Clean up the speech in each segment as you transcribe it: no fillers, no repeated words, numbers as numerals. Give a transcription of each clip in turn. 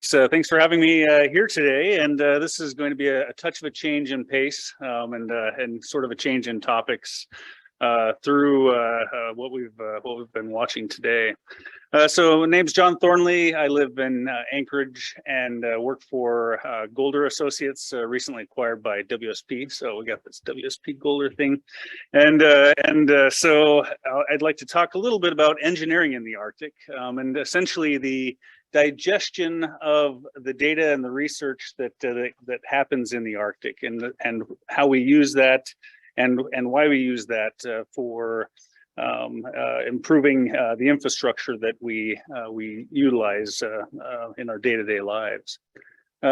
So thanks for having me here today, and this is going to be a touch of a change in pace and sort of a change in topics through what we've been watching today. So my name's John Thornley. I live in Anchorage and work for Golder Associates, recently acquired by WSP. So we got this WSP Golder thing, so I'd like to talk a little bit about engineering in the Arctic, and essentially the digestion of the data and the research that happens in the Arctic, and how we use that, and why we use that for improving the infrastructure that we utilize in our day-to-day lives.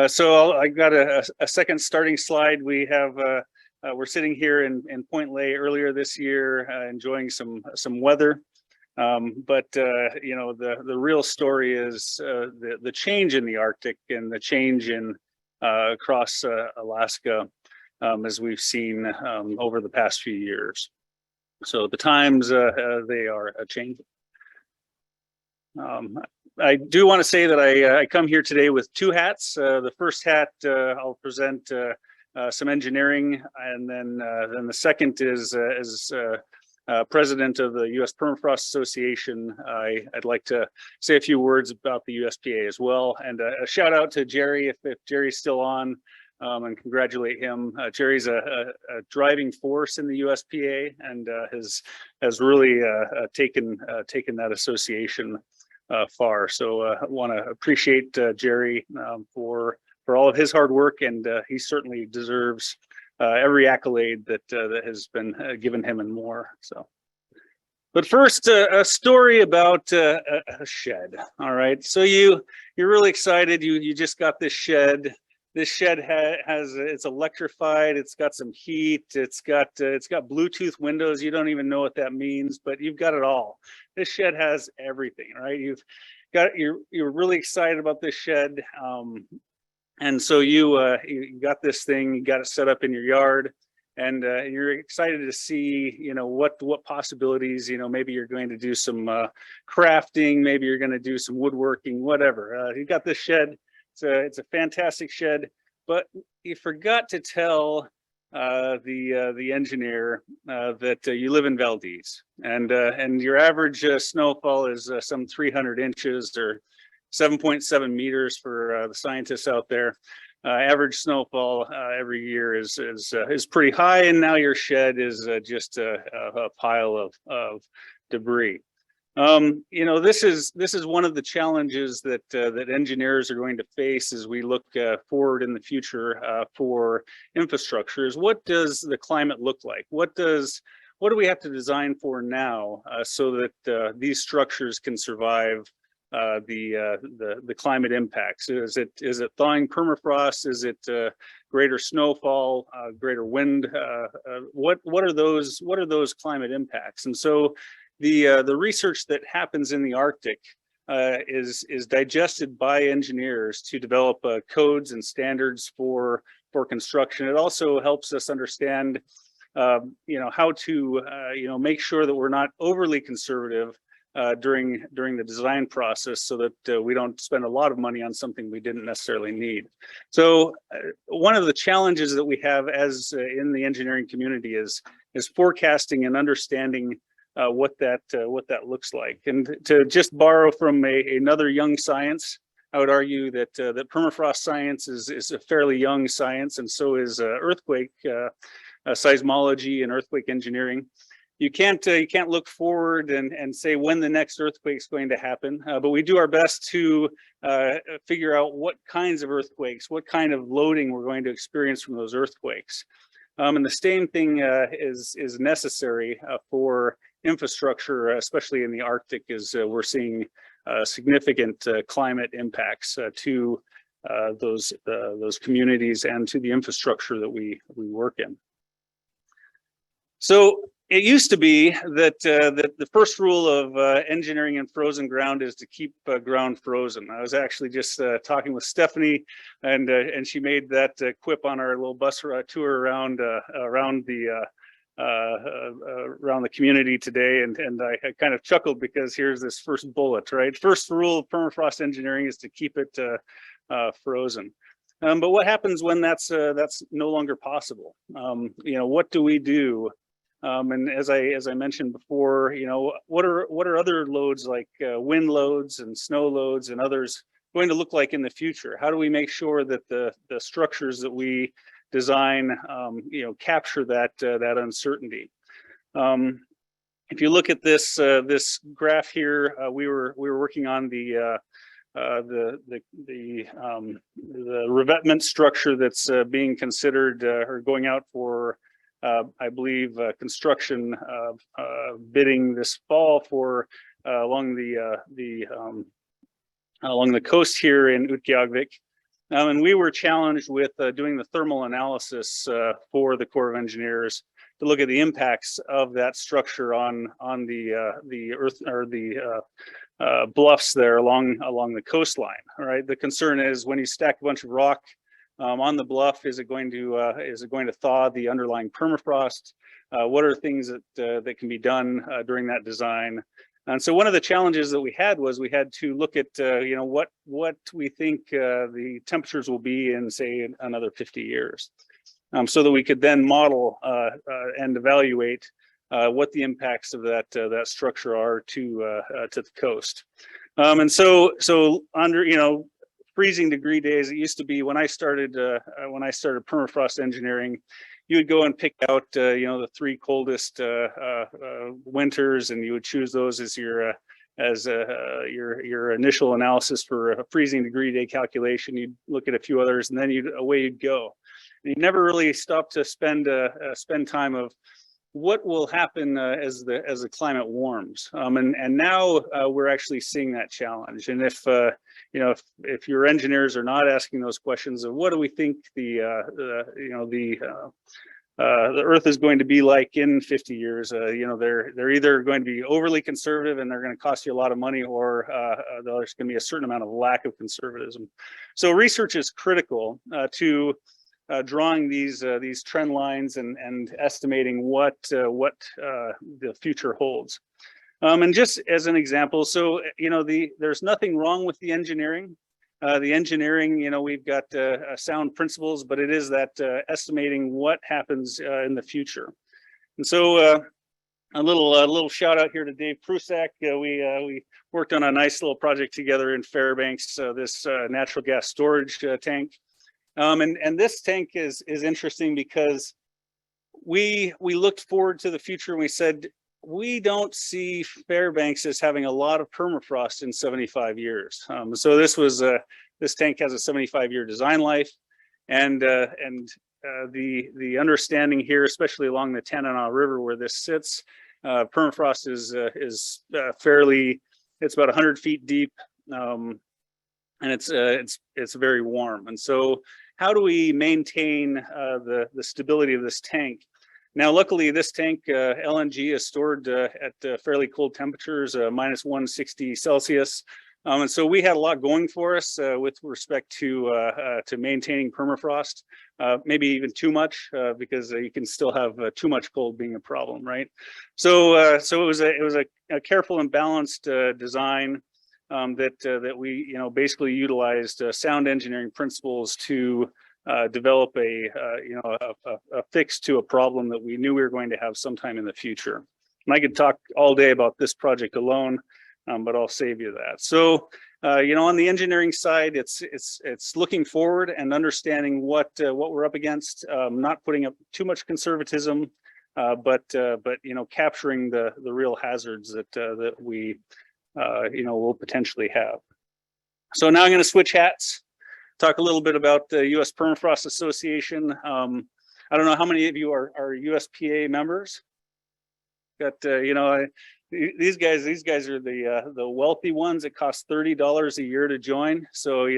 So I got a second starting slide. We're sitting here in Point Lay earlier this year, enjoying some weather. But you know, the real story is the change in the Arctic and the change in across Alaska, as we've seen over the past few years. So the times they are changing. I do want to say that I come here today with two hats. The first hat, I'll present some engineering, and then the second is as president of the U.S. Permafrost Association. I'd like to say a few words about the USPA as well, and a shout out to Jerry if Jerry's still on, and congratulate him. Jerry's a driving force in the USPA, and has really taken that association far. So I want to appreciate Jerry for all of his hard work, and he certainly deserves every accolade that has been given him and more. So, but first, a story about a shed. All right, so you're really excited. You just got this shed. This shed it's electrified. It's got some heat. It's got Bluetooth windows. You don't even know what that means, but you've got it all. This shed has everything, right? You're really excited about this shed. And so you got this thing, you got it set up in your yard, and you're excited to see, you know, what possibilities, you know, maybe you're going to do some crafting, maybe you're going to do some woodworking, whatever. You got this shed. It's a fantastic shed, but you forgot to tell the engineer that you live in Valdez, and your average snowfall is some 300 inches or 7.7 meters for the scientists out there. Average snowfall every year is pretty high, and now your shed is just a pile of debris. You know, this is one of the challenges that engineers are going to face as we look forward in the future for infrastructure. Is what does the climate look like? What do we have to design for now so that these structures can survive the climate impacts? Is it thawing permafrost? Is it greater snowfall, greater wind? What are those climate impacts? And so the research that happens in the Arctic is digested by engineers to develop codes and standards for construction. It also helps us understand you know, how to you know, make sure that we're not overly conservative during the design process, so that we don't spend a lot of money on something we didn't necessarily need. So one of the challenges that we have as in the engineering community is forecasting and understanding what that looks like. And to just borrow from another young science, I would argue that that permafrost science is a fairly young science, and so is earthquake seismology and earthquake engineering. You can't look forward and say when the next earthquake is going to happen, but we do our best to figure out what kinds of earthquakes, what kind of loading we're going to experience from those earthquakes. And the same thing is necessary for infrastructure, especially in the Arctic, as we're seeing significant climate impacts to those communities and to the infrastructure that we work in. So it used to be that the first rule of engineering in frozen ground is to keep ground frozen. I was actually just talking with Stephanie, and she made that quip on our little bus tour around the community today, and I kind of chuckled because here's this first bullet, right? First rule of permafrost engineering is to keep it frozen. But what happens when that's no longer possible? What do we do? And as I mentioned before, what are other loads like wind loads and snow loads and others going to look like in the future? How do we make sure that the structures that we design, capture that uncertainty? If you look at this graph here, we were working on the revetment structure that's being considered or going out for, I believe, construction bidding this fall for along the coast here in Utqiagvik. And we were challenged with doing the thermal analysis for the Corps of Engineers to look at the impacts of that structure on the earth or the bluffs there along the coastline. All right. The concern is when you stack a bunch of rock on the bluff, is it going to thaw the underlying permafrost? What are things that can be done during that design? And so one of the challenges that we had was we had to look at what we think the temperatures will be in, say, another 50 years, so that we could then model and evaluate what the impacts of that structure are to the coast. And so under freezing degree days, it used to be when I started permafrost engineering, you would go and pick out the 3 coldest winters, and you would choose those as your initial analysis for a freezing degree day calculation. You'd look at a few others, and then away you'd go. And you never really stopped to spend time of what will happen as the climate warms. And now we're actually seeing that challenge. And if your engineers are not asking those questions of what do we think the Earth is going to be like in 50 years, they're either going to be overly conservative and they're going to cost you a lot of money, or there's going to be a certain amount of lack of conservatism. So research is critical to drawing these trend lines and estimating what the future holds. And just as an example, so there's nothing wrong with the engineering. The engineering, we've got sound principles, but it is that estimating what happens in the future. And so a little shout out here to Dave Prusak. We worked on a nice little project together in Fairbanks, this natural gas storage tank. And this tank is interesting because we looked forward to the future and we said, we don't see Fairbanks as having a lot of permafrost in 75 years. So this tank has a 75-year design life, and the understanding here, especially along the Tanana River where this sits, permafrost is fairly, it's about 100 feet deep, and it's very warm. And so how do we maintain the stability of this tank? Now, luckily, this tank, LNG, is stored at fairly cold temperatures, minus 160 Celsius. And so we had a lot going for us with respect to maintaining permafrost, maybe even too much, because you can still have too much cold being a problem, right? So it was a careful and balanced design that we basically utilized sound engineering principles to develop a fix to a problem that we knew we were going to have sometime in the future. And I could talk all day about this project alone, but I'll save you that. So on the engineering side, it's looking forward and understanding what we're up against, not putting up too much conservatism, but capturing the real hazards that we will potentially have. So now I'm going to switch hats, talk a little bit about the U.S. Permafrost Association. I don't know how many of you are USPA members. Got these guys are the wealthy ones. It costs $30 a year to join. So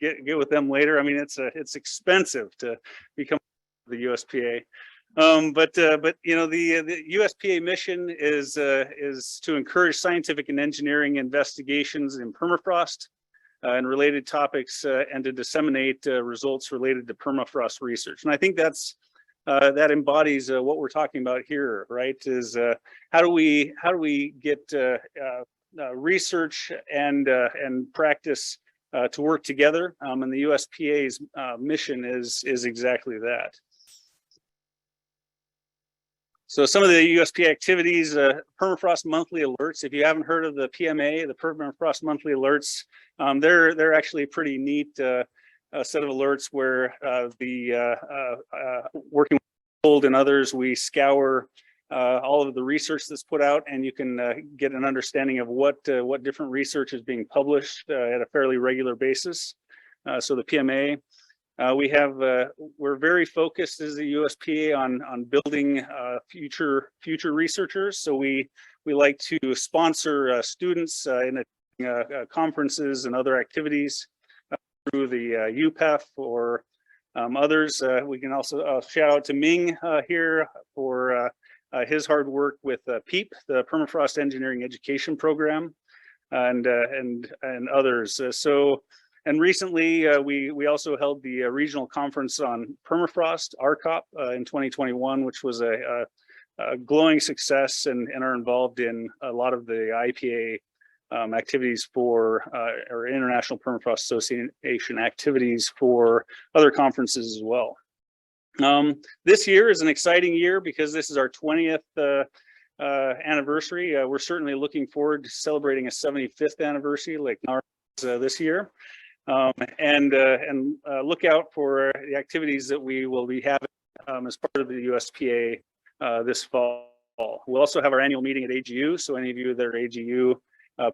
get with them later. I mean, it's expensive to become the USPA. But the USPA mission is to encourage scientific and engineering investigations in permafrost and related topics, and to disseminate results related to permafrost research. And I think that embodies what we're talking about here, right? Is how do we get research and practice to work together. And the USPA's mission is exactly that. So some of the USP activities, permafrost monthly alerts. If you haven't heard of the PMA, the permafrost monthly alerts, they're actually a pretty neat set of alerts where working with Gold and others, we scour all of the research that's put out, and you can get an understanding of what different research is being published at a fairly regular basis. So the PMA. We're very focused as the USPA on building future researchers. So we like to sponsor students in conferences and other activities through the UPEF or others. We can also shout out to Ming here for his hard work with PEEP, the Permafrost Engineering Education Program, and others. And recently, we also held the regional conference on permafrost, RCOP, in 2021, which was a glowing success, and are involved in a lot of the IPA activities for, or International Permafrost Association activities for other conferences as well. This year is an exciting year because this is our 20th anniversary. We're certainly looking forward to celebrating a 75th anniversary like ours this year. And look out for the activities that we will be having as part of the USPA this fall. We'll also have our annual meeting at AGU. So any of you that are AGU,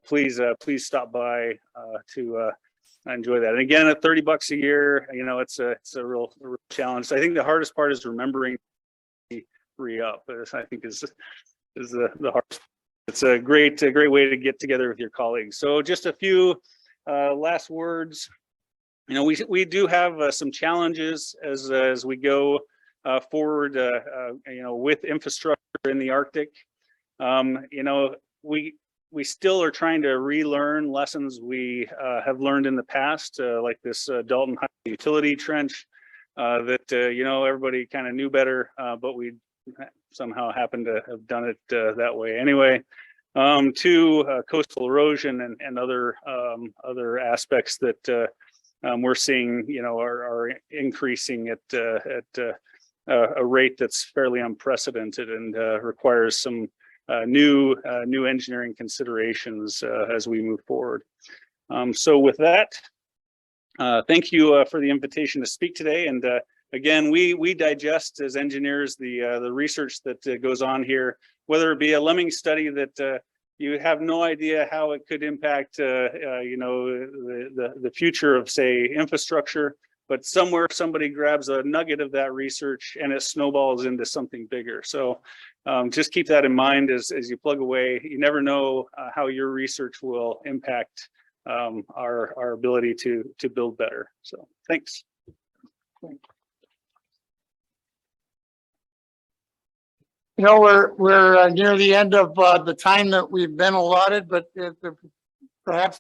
please stop by to enjoy that. And again, at $30 a year, you know, it's a real challenge. I think the hardest part is remembering to re-up. I think is the hardest. It's a great way to get together with your colleagues. So just a few last words. You know, we do have some challenges as we go forward. You know, with infrastructure in the Arctic. You know, we still are trying to relearn lessons we have learned in the past, like this Dalton High Utility Trench that you know, everybody kind of knew better, but we somehow happened to have done it that way anyway. To coastal erosion and other aspects that we're seeing, you know, are increasing at a rate that's fairly unprecedented and requires some new engineering considerations as we move forward. So with that, thank you for the invitation to speak today. And again, we digest as engineers the research that goes on here, whether it be a lemming study that you have no idea how it could impact you know, the future of, say, infrastructure, but somewhere somebody grabs a nugget of that research and it snowballs into something bigger. So just keep that in mind as you plug away. You never know how your research will impact our ability to build better. So thanks. You know, we're near the end of the time that we've been allotted, but perhaps